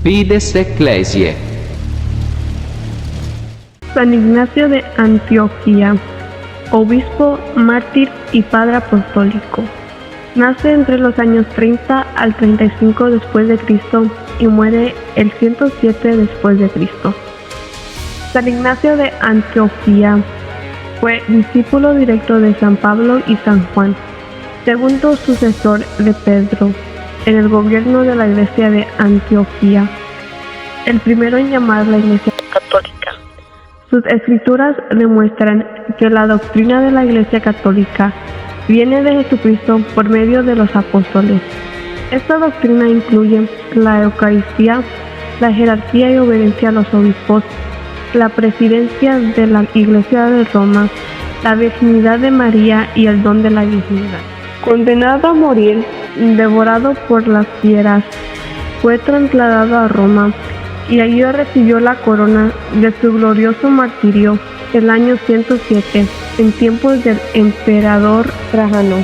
Fides Ecclesiae. San Ignacio de Antioquía, obispo, mártir y padre apostólico. Nace entre los años 30 al 35 después de Cristo y muere el 107 después de Cristo. San Ignacio de Antioquía fue discípulo directo de San Pablo y San Juan, segundo sucesor de Pedro en el gobierno de la Iglesia de Antioquía, el primero en llamar la Iglesia católica. Sus escrituras demuestran que la doctrina de la Iglesia católica viene de Jesucristo por medio de los apóstoles. Esta doctrina incluye la Eucaristía, la jerarquía y obediencia a los obispos, la presidencia de la Iglesia de Roma, la virginidad de María y el don de la virginidad. Condenado a morir, devorado por las fieras, fue trasladado a Roma y allí recibió la corona de su glorioso martirio el año 107, en tiempos del emperador Trajano.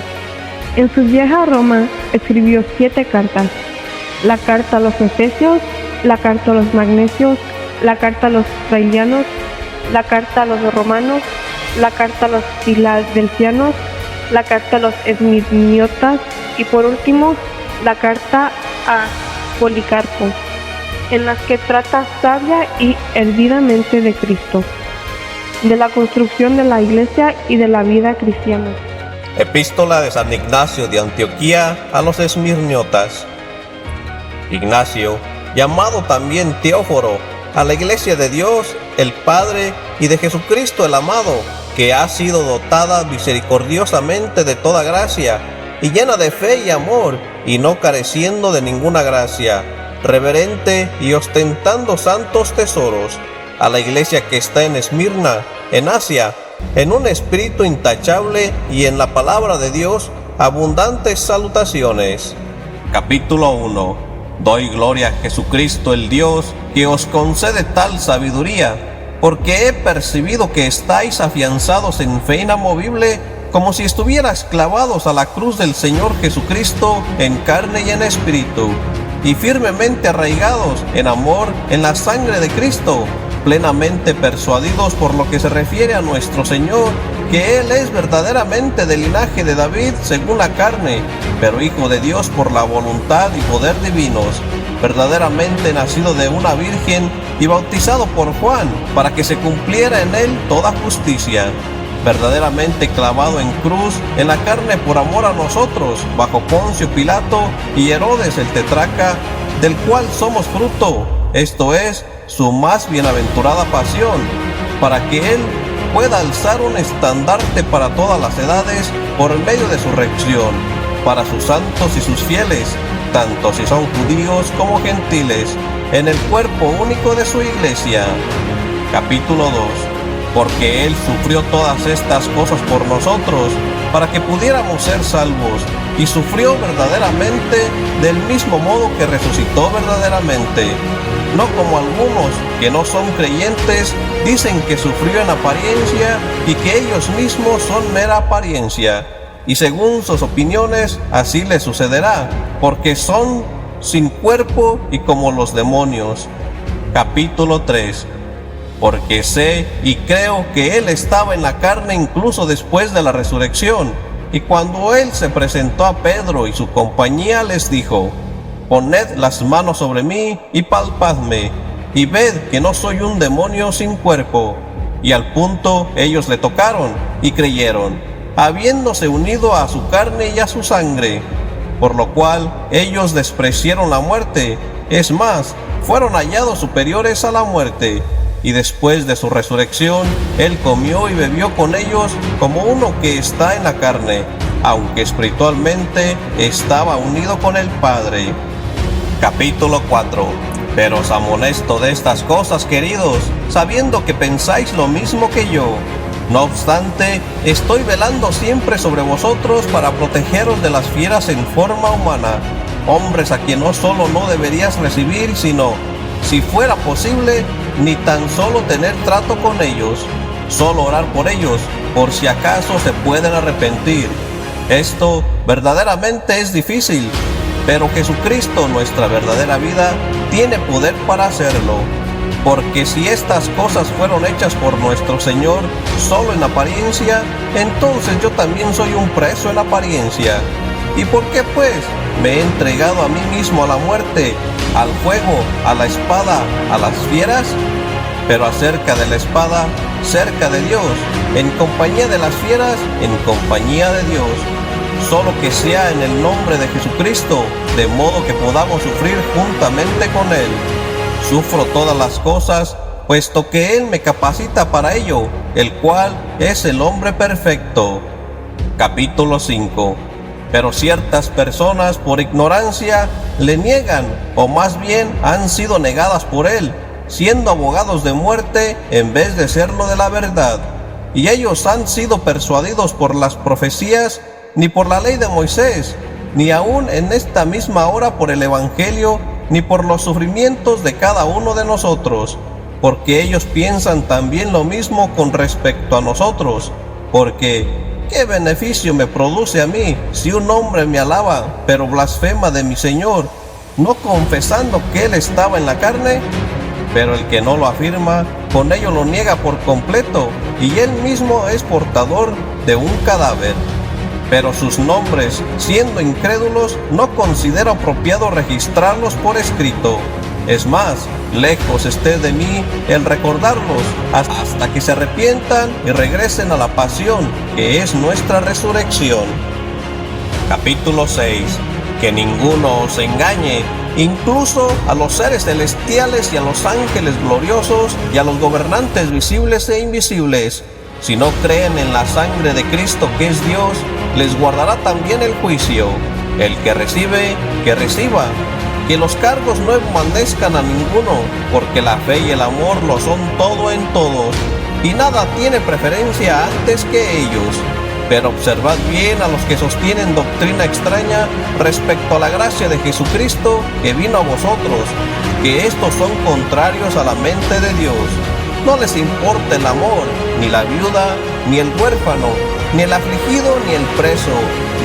En su vieja Roma escribió 7 cartas: la carta a los Efesios, la carta a los Magnesios, la carta a los Israelianos, la carta a los Romanos, la carta a los Filadelfianos, la carta a los Esmirniotas y por último la carta a Policarpo, en las que trata sabia y eruditamente de Cristo, de la construcción de la Iglesia y de la vida cristiana. Epístola de San Ignacio de Antioquía a los Esmirniotas. Ignacio, llamado también Teóforo, a la Iglesia de Dios, el Padre, y de Jesucristo el amado, que ha sido dotada misericordiosamente de toda gracia, y llena de fe y amor, y no careciendo de ninguna gracia, reverente y ostentando santos tesoros, a la Iglesia que está en Esmirna, en Asia, en un espíritu intachable y en la palabra de Dios, abundantes salutaciones. Capítulo 1. Doy gloria a Jesucristo el Dios, que os concede tal sabiduría, porque he percibido que estáis afianzados en fe inamovible, como si estuvieras clavados a la cruz del Señor Jesucristo en carne y en espíritu, y firmemente arraigados en amor en la sangre de Cristo, plenamente persuadidos por lo que se refiere a nuestro Señor, que Él es verdaderamente del linaje de David según la carne, pero Hijo de Dios por la voluntad y poder divinos, verdaderamente nacido de una virgen y bautizado por Juan, para que se cumpliera en Él toda justicia, verdaderamente clavado en cruz en la carne por amor a nosotros, bajo Poncio Pilato y Herodes el tetrarca, del cual somos fruto, esto es, su más bienaventurada pasión, para que Él pueda alzar un estandarte para todas las edades por medio de su resurrección, para sus santos y sus fieles, tanto si son judíos como gentiles, en el cuerpo único de su Iglesia. Capítulo 2. Porque Él sufrió todas estas cosas por nosotros, para que pudiéramos ser salvos, y sufrió verdaderamente del mismo modo que resucitó verdaderamente. No como algunos que no son creyentes dicen que sufrió en apariencia y que ellos mismos son mera apariencia, y según sus opiniones así les sucederá, porque son sin cuerpo y como los demonios. Capítulo 3. Porque sé y creo que Él estaba en la carne incluso después de la resurrección, y cuando Él se presentó a Pedro y su compañía les dijo: poned las manos sobre mí y palpadme, y ved que no soy un demonio sin cuerpo. Y al punto ellos le tocaron y creyeron, habiéndose unido a su carne y a su sangre, por lo cual ellos despreciaron la muerte, es más, fueron hallados superiores a la muerte. Y después de su resurrección, Él comió y bebió con ellos como uno que está en la carne, aunque espiritualmente estaba unido con el Padre. Capítulo 4. Pero os amonesto de estas cosas, queridos, sabiendo que pensáis lo mismo que yo. No obstante, estoy velando siempre sobre vosotros para protegeros de las fieras en forma humana, hombres a quien no solo no deberías recibir, sino, si fuera posible, ni tan solo tener trato con ellos, solo orar por ellos, por si acaso se pueden arrepentir. Esto verdaderamente es difícil, pero Jesucristo, nuestra verdadera vida, tiene poder para hacerlo. Porque si estas cosas fueron hechas por nuestro Señor solo en apariencia, entonces yo también soy un preso en apariencia. ¿Y por qué pues me he entregado a mí mismo a la muerte, al fuego, a la espada, a las fieras? Pero acerca de la espada, cerca de Dios, en compañía de las fieras, en compañía de Dios. Solo que sea en el nombre de Jesucristo, de modo que podamos sufrir juntamente con Él. Sufro todas las cosas, puesto que Él me capacita para ello, el cual es el hombre perfecto. Capítulo 5. Pero ciertas personas por ignorancia le niegan, o más bien han sido negadas por Él, siendo abogados de muerte en vez de serlo de la verdad. Y ellos han sido persuadidos por las profecías, ni por la ley de Moisés, ni aún en esta misma hora por el Evangelio, ni por los sufrimientos de cada uno de nosotros, porque ellos piensan también lo mismo con respecto a nosotros, porque ¿qué beneficio me produce a mí si un hombre me alaba, pero blasfema de mi Señor, no confesando que Él estaba en la carne? Pero el que no lo afirma, con ello lo niega por completo, y él mismo es portador de un cadáver. Pero sus nombres, siendo incrédulos, no considero apropiado registrarlos por escrito. Es más, lejos esté de mí el recordarlos, hasta que se arrepientan y regresen a la pasión, que es nuestra resurrección. Capítulo 6. Que ninguno os engañe, incluso a los seres celestiales y a los ángeles gloriosos y a los gobernantes visibles e invisibles. Si no creen en la sangre de Cristo, que es Dios, les guardará también el juicio. El que recibe, que reciba. Que los cargos no envanezcan a ninguno, porque la fe y el amor lo son todo en todos, y nada tiene preferencia antes que ellos. Pero observad bien a los que sostienen doctrina extraña respecto a la gracia de Jesucristo que vino a vosotros, que estos son contrarios a la mente de Dios. No les importa el amor, ni la viuda, ni el huérfano, ni el afligido, ni el preso,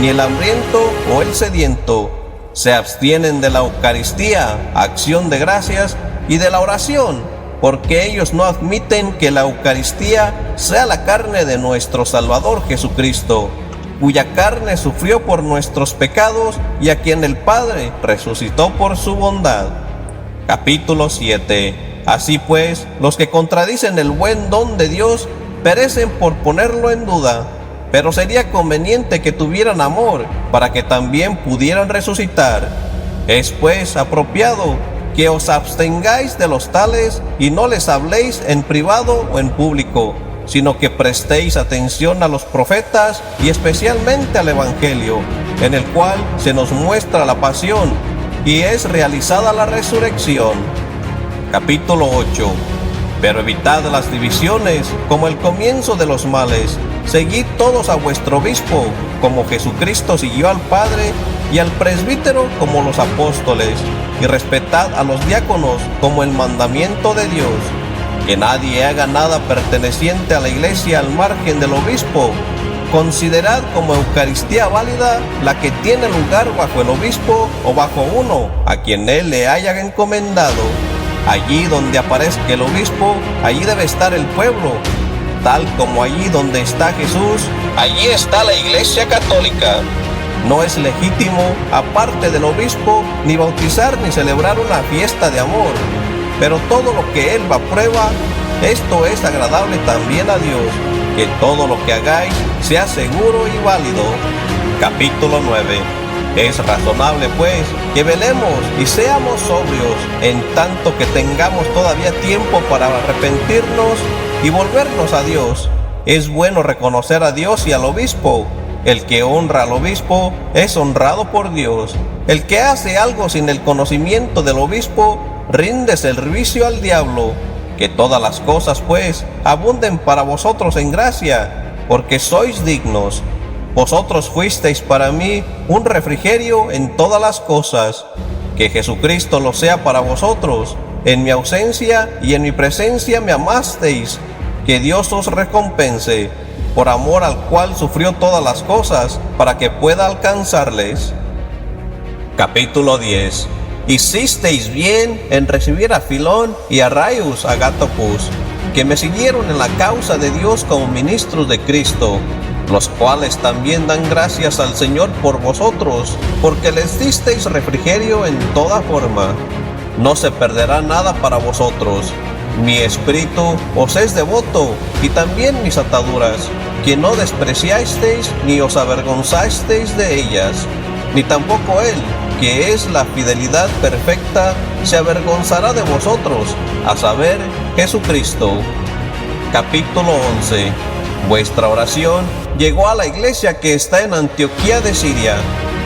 ni el hambriento o el sediento. Se abstienen de la Eucaristía, acción de gracias, y de la oración, porque ellos no admiten que la Eucaristía sea la carne de nuestro Salvador Jesucristo, cuya carne sufrió por nuestros pecados y a quien el Padre resucitó por su bondad. Capítulo 7. Así pues, los que contradicen el buen don de Dios perecen por ponerlo en duda, pero sería conveniente que tuvieran amor para que también pudieran resucitar. Es pues apropiado que os abstengáis de los tales y no les habléis en privado o en público, sino que prestéis atención a los profetas y especialmente al Evangelio, en el cual se nos muestra la pasión y es realizada la resurrección. Capítulo 8. Pero evitad las divisiones como el comienzo de los males. Seguid todos a vuestro obispo, como Jesucristo siguió al Padre, y al presbítero como los apóstoles, y respetad a los diáconos como el mandamiento de Dios. Que nadie haga nada perteneciente a la iglesia al margen del obispo. Considerad como Eucaristía válida la que tiene lugar bajo el obispo o bajo uno a quien él le haya encomendado. Allí donde aparezca el obispo, allí debe estar el pueblo. Tal como allí donde está Jesús, allí está la Iglesia Católica. No es legítimo, aparte del obispo, ni bautizar ni celebrar una fiesta de amor. Pero todo lo que él aprueba, esto es agradable también a Dios. Que todo lo que hagáis sea seguro y válido. Capítulo 9. Es razonable, pues, que velemos y seamos sobrios, en tanto que tengamos todavía tiempo para arrepentirnos y volvernos a Dios. Es bueno reconocer a Dios y al obispo. El que honra al obispo es honrado por Dios. El que hace algo sin el conocimiento del obispo rinde servicio al diablo. Que todas las cosas, pues, abunden para vosotros en gracia, porque sois dignos. Vosotros fuisteis para mí un refrigerio en todas las cosas. Que Jesucristo lo sea para vosotros. En mi ausencia y en mi presencia me amasteis. Que Dios os recompense, por amor al cual sufrió todas las cosas, para que pueda alcanzarles. Capítulo 10. Hicisteis bien en recibir a Filón y a Raius Agatocus, que me siguieron en la causa de Dios como ministros de Cristo, los cuales también dan gracias al Señor por vosotros, porque les disteis refrigerio en toda forma. No se perderá nada para vosotros. Mi espíritu os es devoto, y también mis ataduras, que no despreciasteis ni os avergonzasteis de ellas, ni tampoco él, que es la fidelidad perfecta, se avergonzará de vosotros, a saber, Jesucristo. Capítulo 11. Vuestra oración llegó a la iglesia que está en Antioquía de Siria,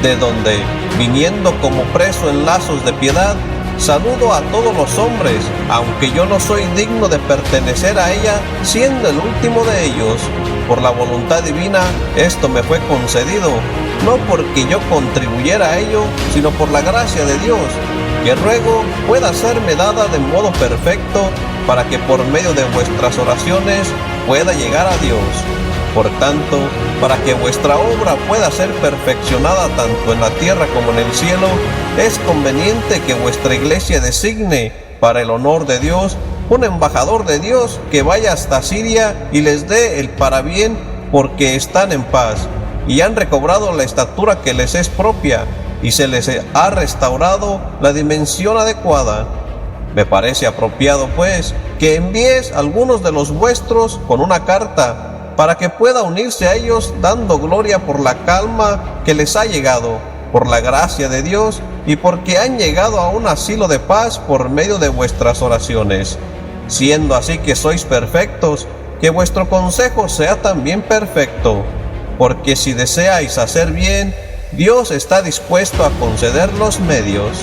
de donde, viniendo como preso en lazos de piedad, saludo a todos los hombres, aunque yo no soy digno de pertenecer a ella, siendo el último de ellos. Por la voluntad divina esto me fue concedido, no porque yo contribuyera a ello, sino por la gracia de Dios, que ruego pueda serme dada de modo perfecto, para que por medio de vuestras oraciones pueda llegar a Dios. Por tanto, para que vuestra obra pueda ser perfeccionada tanto en la tierra como en el cielo, es conveniente que vuestra iglesia designe, para el honor de Dios, un embajador de Dios que vaya hasta Siria y les dé el parabién, porque están en paz, y han recobrado la estatura que les es propia, y se les ha restaurado la dimensión adecuada. Me parece apropiado, pues, que envíes algunos de los vuestros con una carta, para que pueda unirse a ellos dando gloria por la calma que les ha llegado, por la gracia de Dios, y porque han llegado a un asilo de paz por medio de vuestras oraciones. Siendo así que sois perfectos, que vuestro consejo sea también perfecto, porque si deseáis hacer bien, Dios está dispuesto a conceder los medios.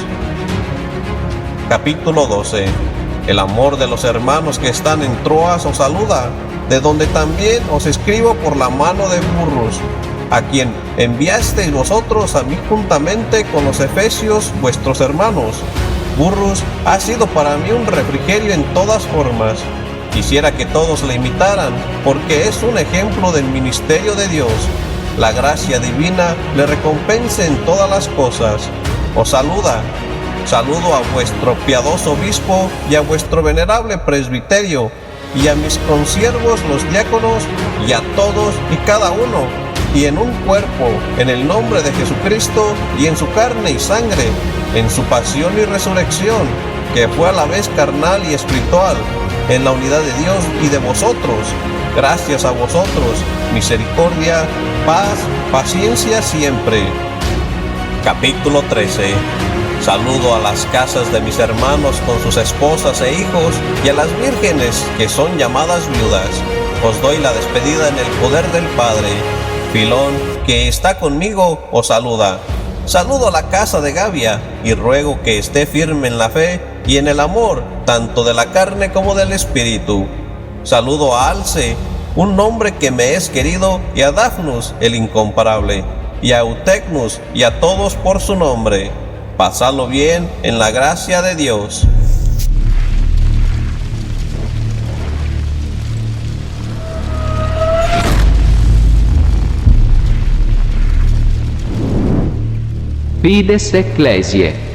Capítulo 12. El amor de los hermanos que están en Troas os saluda, de donde también os escribo por la mano de Burrus, a quien enviasteis vosotros a mí juntamente con los efesios vuestros hermanos. Burrus ha sido para mí un refrigerio en todas formas. Quisiera que todos le imitaran, porque es un ejemplo del ministerio de Dios. La gracia divina le recompense en todas las cosas. Os saluda. Saludo a vuestro piadoso obispo y a vuestro venerable presbiterio, y a mis consiervos los diáconos, y a todos y cada uno, y en un cuerpo, en el nombre de Jesucristo, y en su carne y sangre, en su pasión y resurrección, que fue a la vez carnal y espiritual, en la unidad de Dios y de vosotros. Gracias a vosotros, misericordia, paz, paciencia siempre. Capítulo 13. Saludo a las casas de mis hermanos con sus esposas e hijos, y a las vírgenes que son llamadas viudas. Os doy la despedida en el poder del Padre. Filón, que está conmigo, os saluda. Saludo a la casa de Gabia, y ruego que esté firme en la fe y en el amor, tanto de la carne como del espíritu. Saludo a Alce, un nombre que me es querido, y a Dafnus, el incomparable, y a Eutecnus, y a todos por su nombre. Pasadlo bien en la gracia de Dios. Fides Ecclesiae.